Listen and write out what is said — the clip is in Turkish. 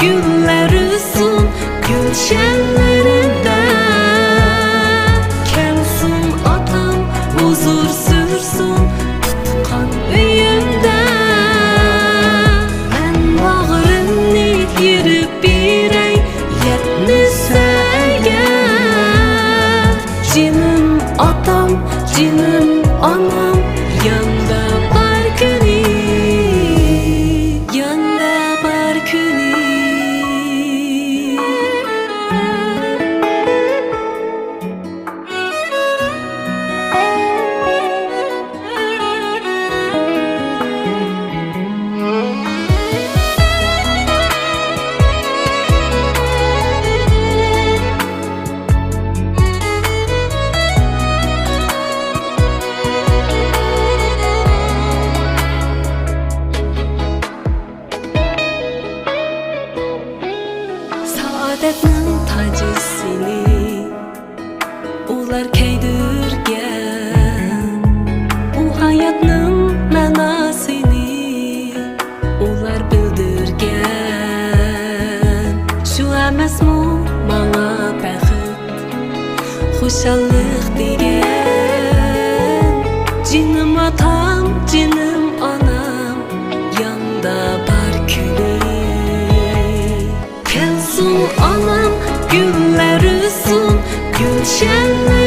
güllersin gülşenlerinde. Kelsin atam huzur sürsün tutkan uyumda. Ben bağrımni yürüp birey yetmişsege. Cinim atam, cinim anam yanda var günü, yanda var günü. Saadetning tacısını ular keydirgen. Bu hayatning ma'nosini ular bildirgen. Shu emasmi manga baxt, xushallik degan. Jinim atam, jinim onam yonda bar kuni. Kelsin anam güllersin gülşenlerinde.